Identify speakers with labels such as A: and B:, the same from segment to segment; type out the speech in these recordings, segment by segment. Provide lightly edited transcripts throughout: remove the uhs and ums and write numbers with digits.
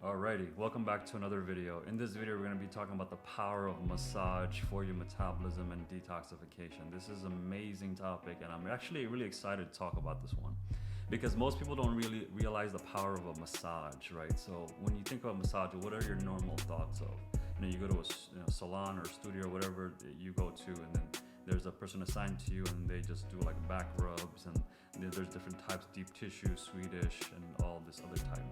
A: Alrighty, welcome back to another video. In this video, we're going to be talking about the power of massage for your metabolism and detoxification. This is an amazing topic, and I'm actually really excited to talk about this one because most people don't really realize the power of a massage, right? So when you think about massage, what are your normal thoughts of? You go to a salon or studio or whatever you go to, and then there's a person assigned to you and they just do like back rubs, and there's different types, deep tissue, Swedish, and all this other type,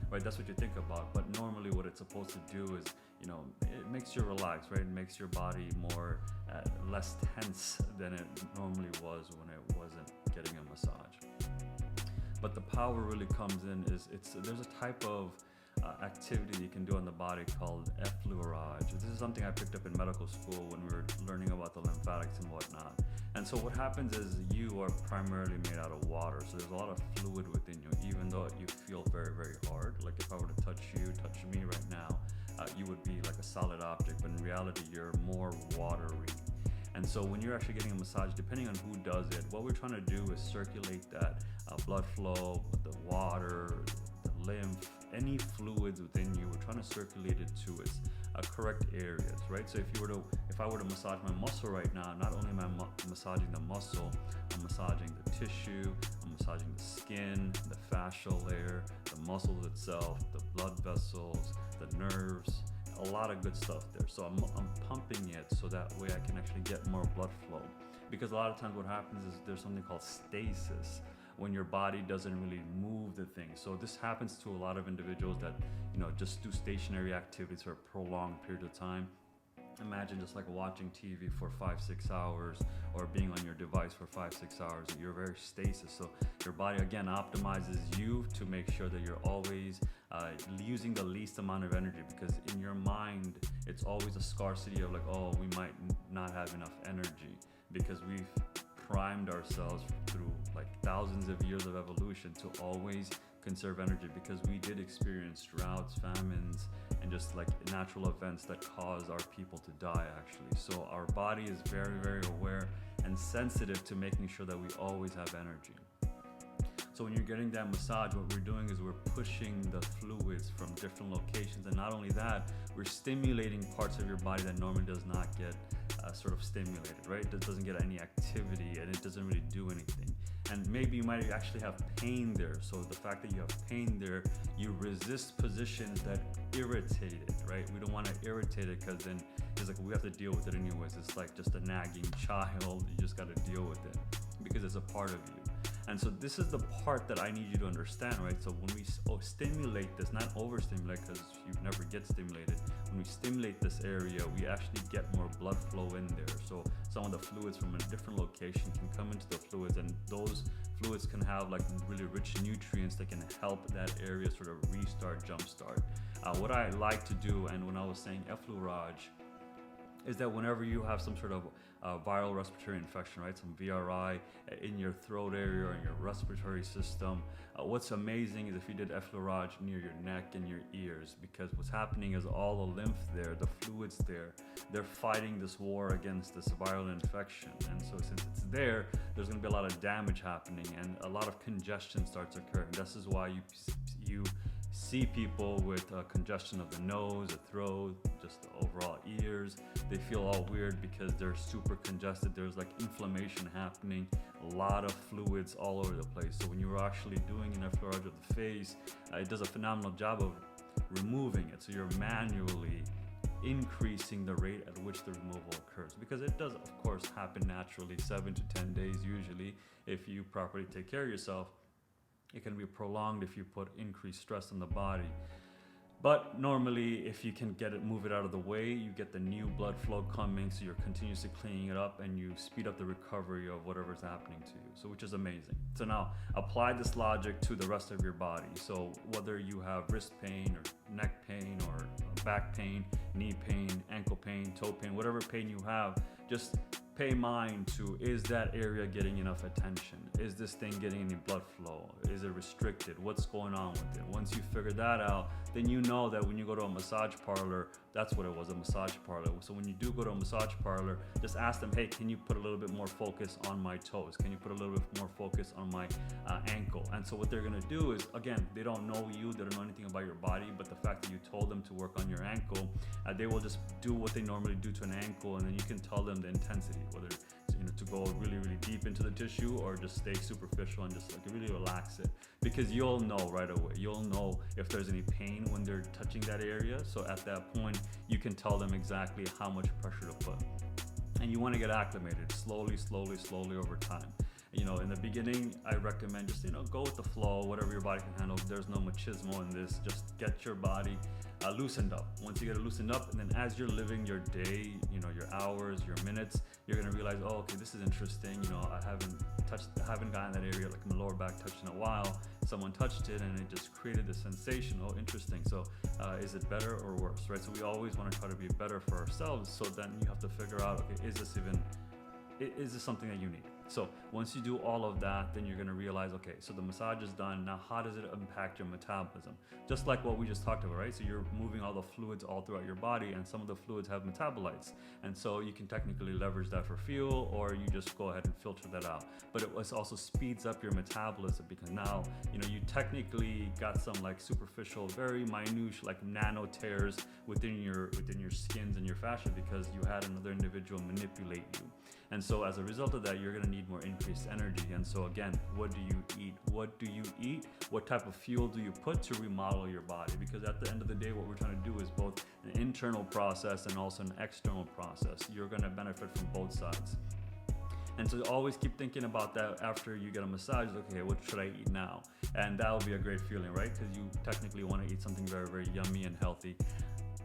A: right? That's what you think about. But normally what it's supposed to do is, it makes you relax, right? It makes your body more less tense than it normally was when it wasn't getting a massage. But the power really comes in there's a type of activity that you can do on the body called Reflexology. This is something I picked up in medical school when we were learning about the lymphatics and whatnot. And so what happens is you are primarily made out of water, so there's a lot of fluid within you, even though you feel very, very hard. Like if I were to touch me right now, you would be like a solid object, but in reality you're more watery. And so when you're actually getting a massage, depending on who does it, what we're trying to do is circulate that blood flow, the water, the lymph, any fluids within you. We're trying to circulate it to its correct areas, right? So if I were to massage my muscle right now, not only am I massaging the muscle, I'm massaging the tissue, I'm massaging the skin, the fascial layer, the muscles itself, the blood vessels, the nerves, a lot of good stuff there. So I'm pumping it so that way I can actually get more blood flow. Because a lot of times what happens is there's something called stasis, when your body doesn't really move the thing. So this happens to a lot of individuals that just do stationary activities for a prolonged period of time. Imagine just like watching TV for 5-6 hours, or being on your device for 5-6 hours. You're very stasis. So your body again optimizes you to make sure that you're always using the least amount of energy, because in your mind it's always a scarcity of like, oh, we might not have enough energy, because we've primed ourselves through like thousands of years of evolution to always conserve energy, because we did experience droughts, famines, and just like natural events that caused our people to die actually. So our body is very, very aware and sensitive to making sure that we always have energy. So when you're getting that massage, what we're doing is we're pushing the fluids from different locations, and not only that, we're stimulating parts of your body that normally does not get sort of stimulated, right? It doesn't get any activity and it doesn't really do anything. And maybe you might actually have pain there. So the fact that you have pain there, you resist positions that irritate it, right? We don't want to irritate it, because then it's like we have to deal with it anyways. It's like just a nagging child. You just got to deal with it because it's a part of you. And so this is the part that I need you to understand, right? So when we stimulate this, not overstimulate, because you never get stimulated. When we stimulate this area, we actually get more blood flow in there. So some of the fluids from a different location can come into the fluids, and those fluids can have like really rich nutrients that can help that area sort of restart, jumpstart. What I like to do, and when I was saying Reflexology, is that whenever you have some sort of viral respiratory infection, right, some VRI in your throat area or in your respiratory system, what's amazing is if you did Reflexology near your neck and your ears, because what's happening is all the lymph there, the fluids there, they're fighting this war against this viral infection. And so since it's there's going to be a lot of damage happening, and a lot of congestion starts occurring. This is why you see people with congestion of the nose, the throat, just the overall ears. They feel all weird because they're super congested. There's like inflammation happening, a lot of fluids all over the place. So when you're actually doing an Reflexology of the face, it does a phenomenal job of removing it. So you're manually increasing the rate at which the removal occurs, because it does of course happen naturally, 7 to 10 days usually. If you properly take care of yourself, it can be prolonged if you put increased stress on the body. But normally, if you can move it out of the way, you get the new blood flow coming, so you're continuously cleaning it up, and you speed up the recovery of whatever's happening to you. So which is amazing. So now apply this logic to the rest of your body. So whether you have wrist pain or neck pain or back pain, knee pain, ankle pain, toe pain, whatever pain you have, just pay mind to, is that area getting enough attention? Is this thing getting any blood flow? Is it restricted? What's going on with it? Once you figure that out, then you know that when you go to a massage parlor, that's what it was, a massage parlor. So when you do go to a massage parlor, just ask them, hey, can you put a little bit more focus on my toes? Can you put a little bit more focus on my ankle? And so what they're gonna do is, again, they don't know you, they don't know anything about your body, but the fact that you told them to work on your ankle, they will just do what they normally do to an ankle, and then you can tell them the intensity, whether to go really, really deep into the tissue or just stay superficial and just like really relax it, because you'll know right away. You'll know if there's any pain when they're touching that area. So at that point, you can tell them exactly how much pressure to put. And you want to get acclimated slowly over time. In the beginning, I recommend just, go with the flow, whatever your body can handle. There's no machismo in this. Just get your body loosened up. Once you get it loosened up, and then as you're living your day, your hours, your minutes, you're gonna realize, oh, okay, this is interesting. I haven't gotten that area, like my lower back touched in a while. Someone touched it and it just created this sensation. Oh, interesting. So is it better or worse, right? So we always want to try to be better for ourselves. So then you have to figure out, okay, is this something that you need? So once you do all of that, then you're going to realize, okay, so the massage is done. Now, how does it impact your metabolism? Just like what we just talked about, right? So you're moving all the fluids all throughout your body, and some of the fluids have metabolites. And so you can technically leverage that for fuel, or you just go ahead and filter that out. But it also speeds up your metabolism, because now, you technically got some like superficial, very minute, like nano tears within your skins and your fascia, because you had another individual manipulate you. And so as a result of that, you're gonna need more increased energy. And so again, what do you eat? What do you eat? What type of fuel do you put to remodel your body? Because at the end of the day, what we're trying to do is both an internal process and also an external process. You're gonna benefit from both sides. And so always keep thinking about that after you get a massage. Okay, what should I eat now? And that will be a great feeling, right? Because you technically want to eat something very, very yummy and healthy.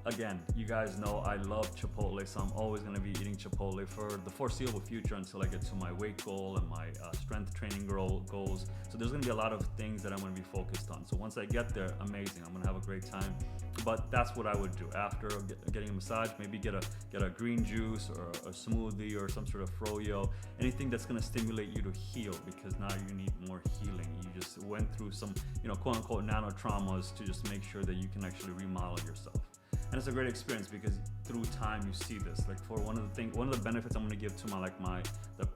A: Again, you guys know I love Chipotle, so I'm always going to be eating Chipotle for the foreseeable future until I get to my weight goal and my strength training goals. So there's going to be a lot of things that I'm going to be focused on. So once I get there, amazing. I'm going to have a great time. But that's what I would do after getting a massage. Maybe get a green juice or a smoothie or some sort of froyo, anything that's going to stimulate you to heal, because now you need more healing. You just went through some, quote unquote nano traumas to just make sure that you can actually remodel yourself. And it's a great experience, because through time you see this. Like for one of the benefits I'm going to give to the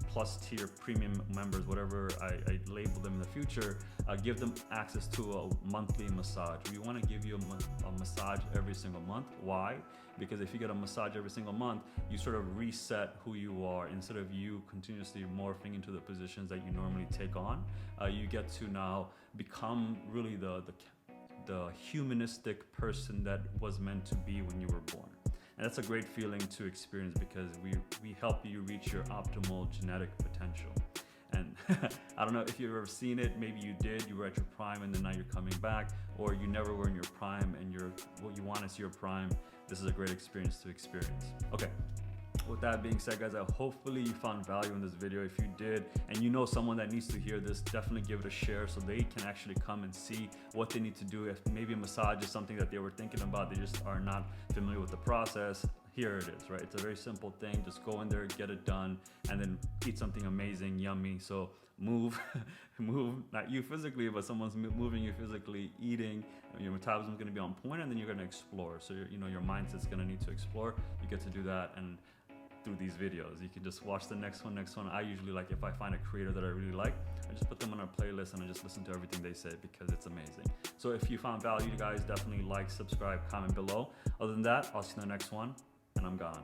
A: plus tier premium members, whatever I label them in the future, give them access to a monthly massage. We want to give you a massage every single month. Why? Because if you get a massage every single month, you sort of reset who you are. Instead of you continuously morphing into the positions that you normally take on, you get to now become really the humanistic person that was meant to be when you were born. And that's a great feeling to experience, because we help you reach your optimal genetic potential. And I don't know if you've ever seen it. Maybe you did. You were at your prime and then now you're coming back, or you never were in your prime and what you want is your prime. This is a great experience to experience. Okay. With that being said, guys, hopefully you found value in this video. If you did, and you know someone that needs to hear this, definitely give it a share so they can actually come and see what they need to do. If maybe a massage is something that they were thinking about, they just are not familiar with the process, here it is, right? It's a very simple thing. Just go in there, get it done, and then eat something amazing, yummy. So move, not you physically, but someone's moving you physically, eating. Your metabolism is going to be on point, and then you're going to explore. So your mindset's going to need to explore. You get to do that, and through these videos, you can just watch the next one. I usually, like, if I find a creator that I really like, I just put them on a playlist and I just listen to everything they say, because it's amazing. So if you found value, you guys definitely like, subscribe, comment below. Other than that, I'll see you in the next one, and I'm gone.